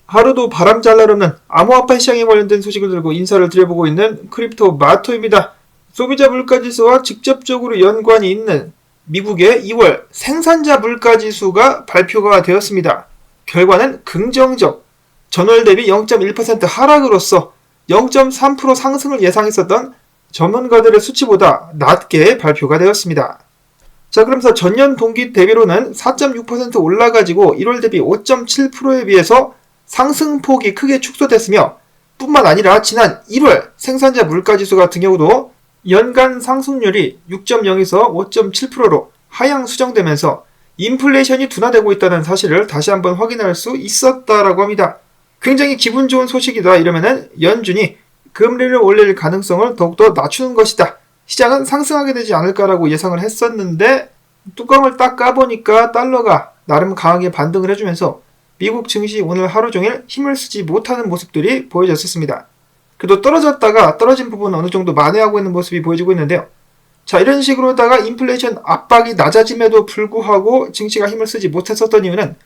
하루도 바람 잘 나르는 암호화폐 시장에 관련된 소식을 들고 인사를 드려보고 있는 크립토 마토입니다. 소비자 물가지수와 직접적으로 연관이 있는 미국의 2월 생산자 물가지수가 발표가 되었습니다. 결과는 긍정적, 전월 대비 0.1% 하락으로서 0.3% 상승을 예상했었던 전문가들의 수치보다 낮게 발표가 되었습니다. 자, 그러면서 전년 동기 대비로는 4.6% 올라가지고 1월 대비 5.7%에 비해서 상승폭이 크게 축소됐으며 뿐만 아니라 지난 1월 생산자 물가지수 같은 경우도 연간 상승률이 6.0에서 5.7%로 하향 수정되면서 인플레이션이 둔화되고 있다는 사실을 다시 한번 확인할 수 있었다라고 합니다. 굉장히 기분 좋은 소식이다 이러면은 연준이 금리를 올릴 가능성을 더욱더 낮추는 것이다. 시장은 상승하게 되지 않을까라고 예상을 했었는데 뚜껑을 딱 까보니까 달러가 나름 강하게 반등을 해주면서 미국 증시 오늘 하루 종일 힘을 쓰지 못하는 모습들이 보여졌었습니다. 그래도 떨어졌다가 떨어진 부분은 어느 정도 만회하고 있는 모습이 보여지고 있는데요. 자, 이런 식으로다가 인플레이션 압박이 낮아짐에도 불구하고 증시가 힘을 쓰지 못했었던 이유는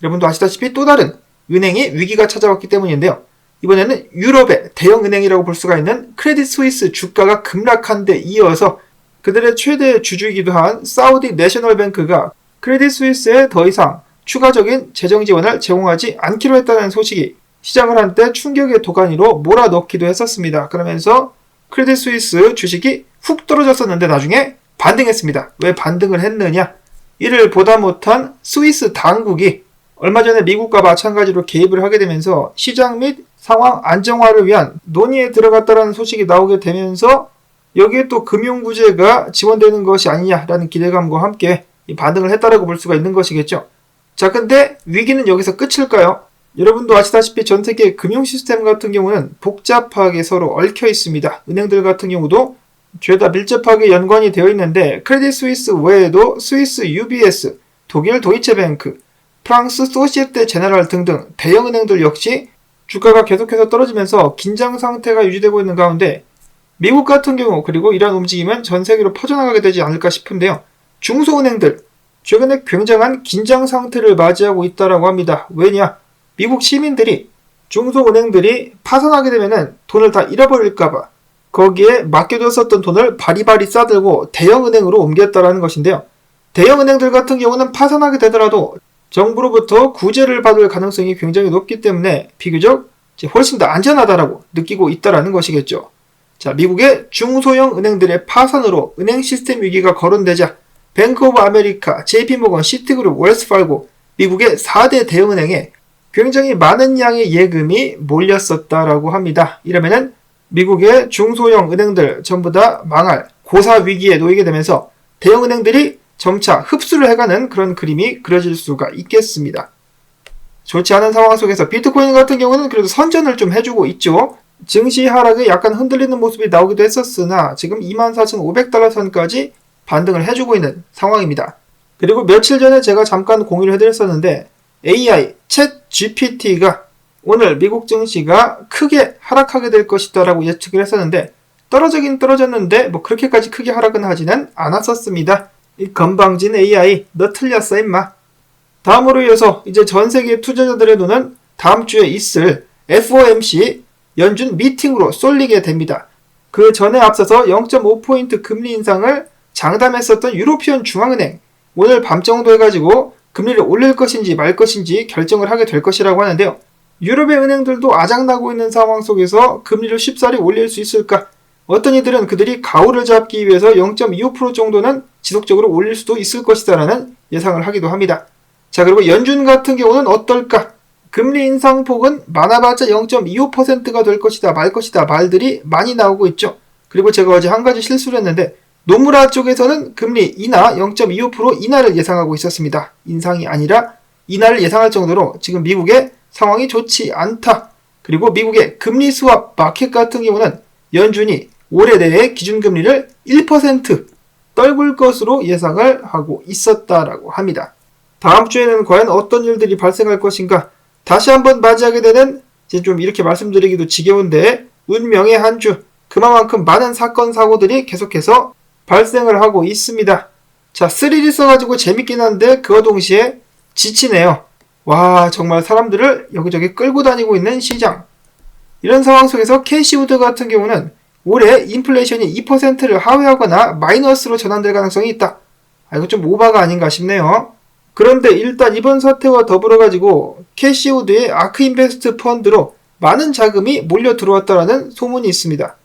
여러분도 아시다시피 또 다른 은행의 위기가 찾아왔기 때문인데요. 이번에는 유럽의 대형 은행이라고 볼 수가 있는 크레딧 스위스 주가가 급락한 데 이어서 그들의 최대 주주이기도 한 사우디 내셔널 뱅크가 크레딧 스위스에 더 이상 추가적인 재정 지원을 제공하지 않기로 했다는 소식이 시장을 한때 충격의 도가니로 몰아넣기도 했었습니다. 그러면서 크레딧 스위스 주식이 훅 떨어졌었는데 나중에 반등했습니다. 왜 반등을 했느냐? 이를 보다 못한 스위스 당국이 얼마 전에 미국과 마찬가지로 개입을 하게 되면서 시장 및 상황 안정화를 위한 논의에 들어갔다는 소식이 나오게 되면서 여기에 또 금융구제가 지원되는 것이 아니냐라는 기대감과 함께 반등을 했다라고 볼 수가 있는 것이겠죠. 자, 근데 위기는 여기서 끝일까요? 여러분도 아시다시피 전 세계 금융 시스템 같은 경우는 복잡하게 서로 얽혀 있습니다. 은행들 같은 경우도 죄다 밀접하게 연관이 되어 있는데 크레딧 스위스 외에도 스위스 UBS, 독일 도이체뱅크, 프랑스 소시에테 제네랄 등등 대형 은행들 역시 주가가 계속해서 떨어지면서 긴장 상태가 유지되고 있는 가운데 미국 같은 경우 그리고 이러한 움직임은 전 세계로 퍼져나가게 되지 않을까 싶은데요. 중소은행들 최근에 굉장한 긴장 상태를 맞이하고 있다고 합니다. 왜냐? 미국 시민들이 중소은행들이 파산하게 되면 돈을 다 잃어버릴까봐 거기에 맡겨뒀었던 돈을 바리바리 싸들고 대형은행으로 옮겼다라는 것인데요. 대형은행들 같은 경우는 파산하게 되더라도 정부로부터 구제를 받을 가능성이 굉장히 높기 때문에 비교적 훨씬 더 안전하다라고 느끼고 있다라는 것이겠죠. 자, 미국의 중소형 은행들의 파산으로 은행 시스템 위기가 거론되자 뱅크 오브 아메리카, JP모건, 시티그룹, 웰스파고 미국의 4대 대형은행에 굉장히 많은 양의 예금이 몰렸었다라고 합니다. 이러면은 미국의 중소형 은행들 전부 다 망할 고사 위기에 놓이게 되면서 대형은행들이 점차 흡수를 해가는 그런 그림이 그려질 수가 있겠습니다. 좋지 않은 상황 속에서 비트코인 같은 경우는 그래도 선전을 좀 해주고 있죠. 증시 하락에 약간 흔들리는 모습이 나오기도 했었으나 지금 24,500달러 선까지 반등을 해주고 있는 상황입니다. 그리고 며칠 전에 제가 잠깐 공유를 해드렸었는데 AI, 챗 GPT가 오늘 미국 증시가 크게 하락하게 될 것이다 라고 예측을 했었는데 떨어지긴 떨어졌는데 뭐 그렇게까지 크게 하락은 하지는 않았었습니다. 이 건방진 AI 너 틀렸어 임마. 다음으로 이어서 이제 전세계 투자자들의 눈은 다음 주에 있을 FOMC 연준 미팅으로 쏠리게 됩니다. 그 전에 앞서서 0.5포인트 금리 인상을 장담했었던 유로피언 중앙은행 오늘 밤 정도 해가지고 금리를 올릴 것인지 말 것인지 결정을 하게 될 것이라고 하는데요. 유럽의 은행들도 아작나고 있는 상황 속에서 금리를 쉽사리 올릴 수 있을까? 어떤 이들은 그들이 가오를 잡기 위해서 0.25% 정도는 지속적으로 올릴 수도 있을 것이다라는 예상을 하기도 합니다. 자, 그리고 연준 같은 경우는 어떨까? 금리 인상폭은 많아봤자 0.25%가 될 것이다 말 것이다 말들이 많이 나오고 있죠. 그리고 제가 어제 한 가지 실수를 했는데 노무라 쪽에서는 금리 인하 0.25% 인하를 예상하고 있었습니다. 인상이 아니라 인하를 예상할 정도로 지금 미국의 상황이 좋지 않다. 그리고 미국의 금리 스왑 마켓 같은 경우는 연준이 올해 내에 기준금리를 1% 떨굴 것으로 예상을 하고 있었다라고 합니다. 다음 주에는 과연 어떤 일들이 발생할 것인가? 다시 한번 맞이하게 되는 이제 좀 이렇게 말씀드리기도 지겨운데 운명의 한 주, 그만큼 많은 사건 사고들이 계속해서 발생을 하고 있습니다. 자, 스릴 있어가지고 재밌긴 한데 그와 동시에 지치네요. 와, 정말 사람들을 여기저기 끌고 다니고 있는 시장. 이런 상황 속에서 캐시우드 같은 경우는 올해 인플레이션이 2%를 하회하거나 마이너스로 전환될 가능성이 있다. 이거 좀 오바가 아닌가 싶네요. 그런데 일단 이번 사태와 더불어 가지고 캐시우드의 아크인베스트 펀드로 많은 자금이 몰려 들어왔다라는 소문이 있습니다.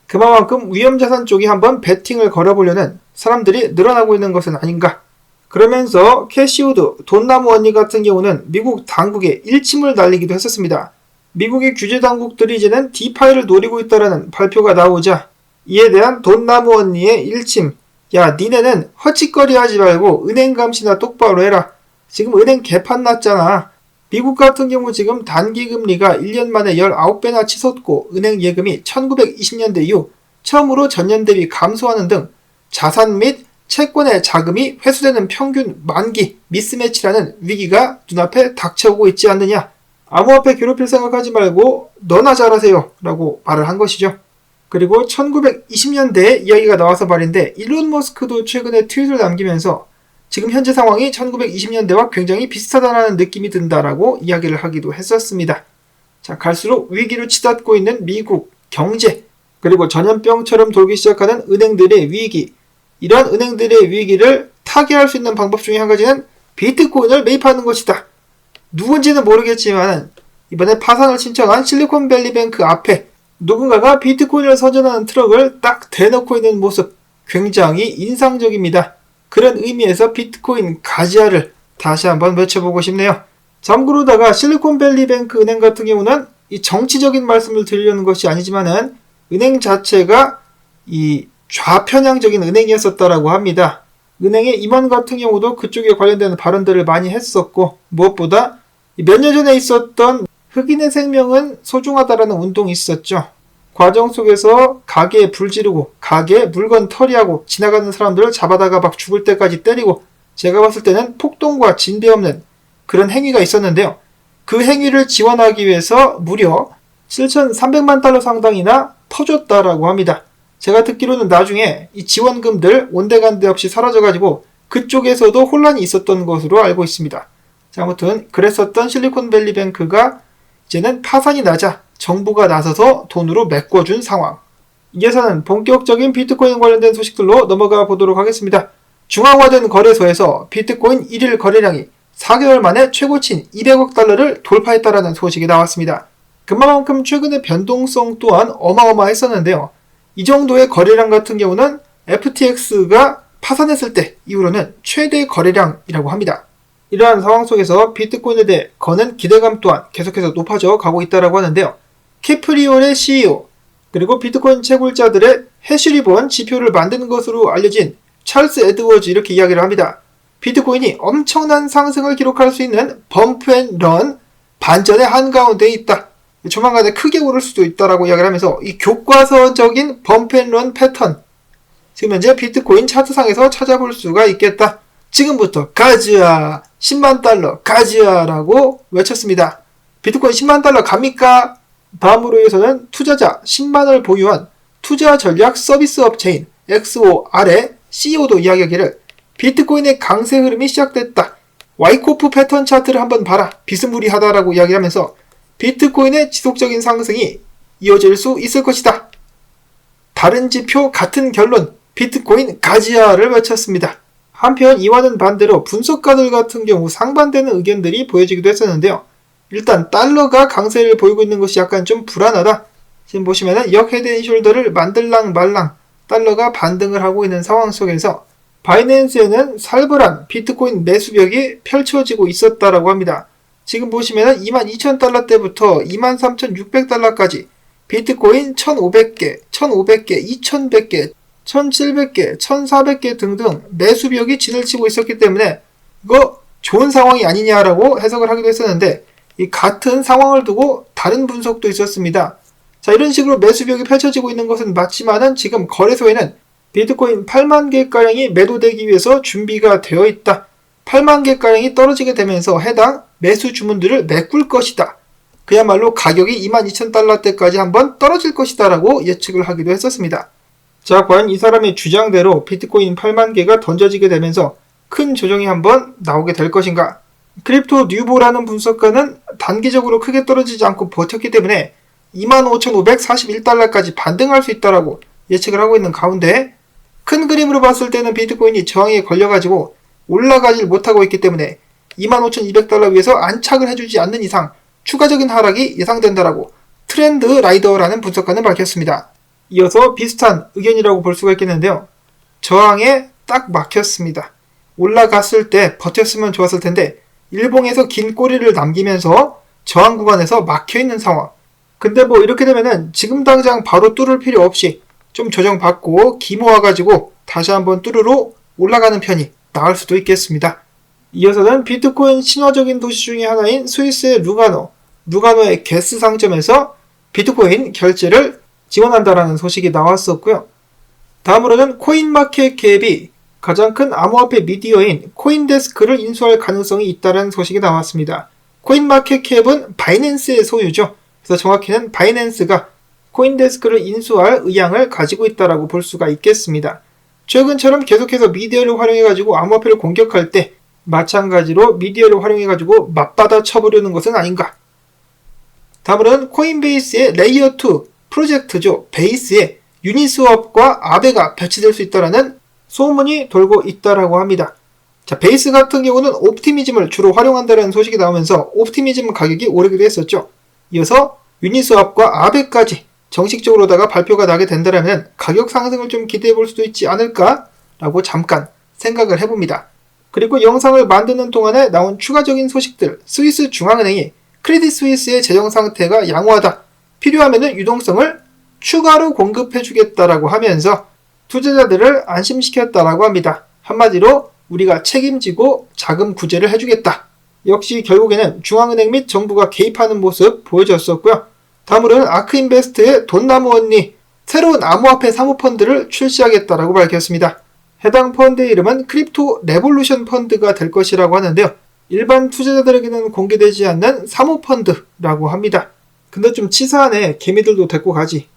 그만큼 위험자산 쪽에 한번 베팅을 걸어보려는 사람들이 늘어나고 있는 것은 아닌가. 그러면서 캐시우드, 돈나무 언니 같은 경우는 미국 당국에 일침을 날리기도 했었습니다. 미국의 규제 당국들이 이제는 디파이를 노리고 있다라는 발표가 나오자 이에 대한 돈나무 언니의 일침. 야, 니네는 헛짓거리 하지 말고 은행 감시나 똑바로 해라. 지금 은행 개판 났잖아. 미국 같은 경우 지금 단기금리가 1년 만에 19배나 치솟고 은행 예금이 1920년대 이후 처음으로 전년 대비 감소하는 등 자산 및 채권의 자금이 회수되는 평균 만기 미스매치라는 위기가 눈앞에 닥쳐오고 있지 않느냐. 암호화폐 괴롭힐 생각하지 말고 너나 잘하세요 라고 말을 한 것이죠. 그리고 1920년대에 이야기가 나와서 말인데 일론 머스크도 최근에 트윗을 남기면서 지금 현재 상황이 1920년대와 굉장히 비슷하다는 느낌이 든다라고 이야기를 하기도 했었습니다. 자, 갈수록 위기를 치닫고 있는 미국 경제, 그리고 전염병처럼 돌기 시작하는 은행들의 위기, 이러한 은행들의 위기를 타개할 수 있는 방법 중에 한 가지는 비트코인을 매입하는 것이다. 누군지는 모르겠지만 이번에 파산을 신청한 실리콘밸리뱅크 앞에 누군가가 비트코인을 선전하는 트럭을 딱 대놓고 있는 모습 굉장히 인상적입니다. 그런 의미에서 비트코인 가지아를 다시 한번 외쳐보고 싶네요. 참고로다가 실리콘밸리뱅크 은행 같은 경우는 이 정치적인 말씀을 드리려는 것이 아니지만은 은행 자체가 이 좌편향적인 은행이었었다라고 합니다. 은행의 임원 같은 경우도 그쪽에 관련된 발언들을 많이 했었고, 무엇보다 몇 년 전에 있었던 흑인의 생명은 소중하다라는 운동이 있었죠. 과정 속에서 가게에 불 지르고 가게에 물건 털이하고 지나가는 사람들을 잡아다가 막 죽을 때까지 때리고, 제가 봤을 때는 폭동과 진배 없는 그런 행위가 있었는데요. 그 행위를 지원하기 위해서 무려 7,300만 달러 상당이나 터졌다라고 합니다. 제가 듣기로는 나중에 이 지원금들 온데간데 없이 사라져가지고 그쪽에서도 혼란이 있었던 것으로 알고 있습니다. 자, 아무튼 그랬었던 실리콘밸리뱅크가 이제는 파산이 나자 정부가 나서서 돈으로 메꿔준 상황. 이제서는 본격적인 비트코인 관련된 소식들로 넘어가 보도록 하겠습니다. 중앙화된 거래소에서 비트코인 1일 거래량이 4개월 만에 최고치인 200억 달러를 돌파했다라는 소식이 나왔습니다. 그만큼 최근의 변동성 또한 어마어마했었는데요. 이 정도의 거래량 같은 경우는 FTX가 파산했을 때 이후로는 최대 거래량이라고 합니다. 이러한 상황 속에서 비트코인에 대해 거는 기대감 또한 계속해서 높아져 가고 있다고 하는데요. 캐프리온의 CEO, 그리고 비트코인 채굴자들의 해시리본 지표를 만든 것으로 알려진 찰스 에드워즈 이렇게 이야기를 합니다. 비트코인이 엄청난 상승을 기록할 수 있는 범프앤런 반전의 한가운데에 있다. 조만간에 크게 오를 수도 있다라고 이야기를 하면서 이 교과서적인 범프앤런 패턴, 지금 현재 비트코인 차트상에서 찾아볼 수가 있겠다. 지금부터 가즈아 10만 달러 가즈아라고 외쳤습니다. 비트코인 10만 달러 갑니까? 다음으로 해서는 투자자 10만을 보유한 투자 전략 서비스 업체인 XOR의 CEO도 이야기하기를 비트코인의 강세 흐름이 시작됐다. 와이코프 패턴 차트를 한번 봐라. 비스무리하다라고 이야기하면서 비트코인의 지속적인 상승이 이어질 수 있을 것이다. 다른 지표 같은 결론, 비트코인 가지아를 외쳤습니다. 한편 이와는 반대로 분석가들 같은 경우 상반되는 의견들이 보여지기도 했었는데요. 일단 달러가 강세를 보이고 있는 것이 약간 좀 불안하다. 지금 보시면은 역 헤드앤숄더를 만들랑 말랑 달러가 반등을 하고 있는 상황 속에서 바이낸스에는 살벌한 비트코인 매수벽이 펼쳐지고 있었다라고 합니다. 지금 보시면은 22,000달러대부터 23,600달러까지 비트코인 1,500개, 1,500개, 2,100개, 1,700개, 1,400개 등등 매수벽이 진을 치고 있었기 때문에 이거 좋은 상황이 아니냐라고 해석을 하기도 했었는데, 이 같은 상황을 두고 다른 분석도 있었습니다. 자, 이런 식으로 매수벽이 펼쳐지고 있는 것은 맞지만은 지금 거래소에는 비트코인 8만 개가량이 매도되기 위해서 준비가 되어 있다. 8만 개가량이 떨어지게 되면서 해당 매수 주문들을 메꿀 것이다. 그야말로 가격이 22,000달러대까지 한번 떨어질 것이다 라고 예측을 하기도 했었습니다. 자, 과연 이 사람의 주장대로 비트코인 8만 개가 던져지게 되면서 큰 조정이 한번 나오게 될 것인가? 크립토 뉴보라는 분석가는 단기적으로 크게 떨어지지 않고 버텼기 때문에 25,541달러까지 반등할 수 있다라고 예측을 하고 있는 가운데, 큰 그림으로 봤을 때는 비트코인이 저항에 걸려가지고 올라가질 못하고 있기 때문에 25,200달러 위에서 안착을 해주지 않는 이상 추가적인 하락이 예상된다라고 트렌드 라이더라는 분석가는 밝혔습니다. 이어서 비슷한 의견이라고 볼 수가 있겠는데요. 저항에 딱 막혔습니다. 올라갔을 때 버텼으면 좋았을 텐데 일봉에서 긴 꼬리를 남기면서 저항 구간에서 막혀있는 상황. 근데 뭐 이렇게 되면은 지금 당장 바로 뚫을 필요 없이 좀 조정받고 기모아가지고 다시 한번 뚫으러 올라가는 편이 나을 수도 있겠습니다. 이어서는 비트코인 신화적인 도시 중에 하나인 스위스의 루가노의 게스 상점에서 비트코인 결제를 지원한다라는 소식이 나왔었고요. 다음으로는 코인마켓 캡이 가장 큰 암호화폐 미디어인 코인데스크를 인수할 가능성이 있다는 소식이 나왔습니다. 코인마켓 캡은 바이낸스의 소유죠. 그래서 정확히는 바이낸스가 코인데스크를 인수할 의향을 가지고 있다라고 볼 수가 있겠습니다. 최근처럼 계속해서 미디어를 활용해가지고 암호화폐를 공격할 때 마찬가지로 미디어를 활용해가지고 맞받아 쳐보려는 것은 아닌가. 다음으로는 코인베이스의 레이어2 프로젝트죠. 베이스에 유니스왑과 아베가 배치될 수 있다라는 소문이 돌고 있다라고 합니다. 자, 베이스 같은 경우는 옵티미즘을 주로 활용한다는 소식이 나오면서 옵티미즘 가격이 오르기도 했었죠. 이어서 유니스왑과 아베까지 정식적으로다가 발표가 나게 된다면 가격 상승을 좀 기대해 볼 수도 있지 않을까라고 잠깐 생각을 해봅니다. 그리고 영상을 만드는 동안에 나온 추가적인 소식들, 스위스 중앙은행이 크레딧 스위스의 재정 상태가 양호하다, 필요하면 유동성을 추가로 공급해 주겠다라고 하면서 투자자들을 안심시켰다라고 합니다. 한마디로 우리가 책임지고 자금 구제를 해주겠다. 역시 결국에는 중앙은행 및 정부가 개입하는 모습 보여줬었고요. 다음으로는 아크인베스트의 돈나무 언니 새로운 암호화폐 사모펀드를 출시하겠다라고 밝혔습니다. 해당 펀드의 이름은 크립토 레볼루션 펀드가 될 것이라고 하는데요. 일반 투자자들에게는 공개되지 않는 사모펀드라고 합니다. 근데 좀 치사하네. 개미들도 데리고 가지.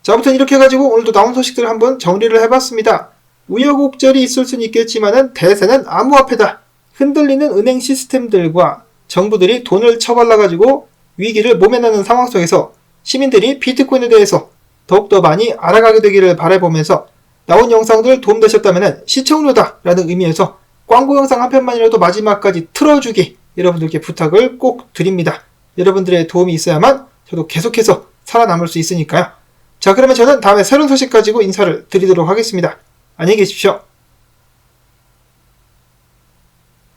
자, 아무튼 이렇게 해가지고 오늘도 나온 소식들을 한번 정리를 해봤습니다. 우여곡절이 있을 수는 있겠지만은 대세는 암호화폐다. 흔들리는 은행 시스템들과 정부들이 돈을 처발라가지고 위기를 모면하는 상황 속에서 시민들이 비트코인에 대해서 더욱더 많이 알아가게 되기를 바라보면서 나온 영상들 도움되셨다면 시청료다라는 의미에서 광고 영상 한 편만이라도 마지막까지 틀어주기 여러분들께 부탁을 꼭 드립니다. 여러분들의 도움이 있어야만 저도 계속해서 살아남을 수 있으니까요. 자, 그러면 저는 다음에 새로운 소식 가지고 인사를 드리도록 하겠습니다. 안녕히 계십시오.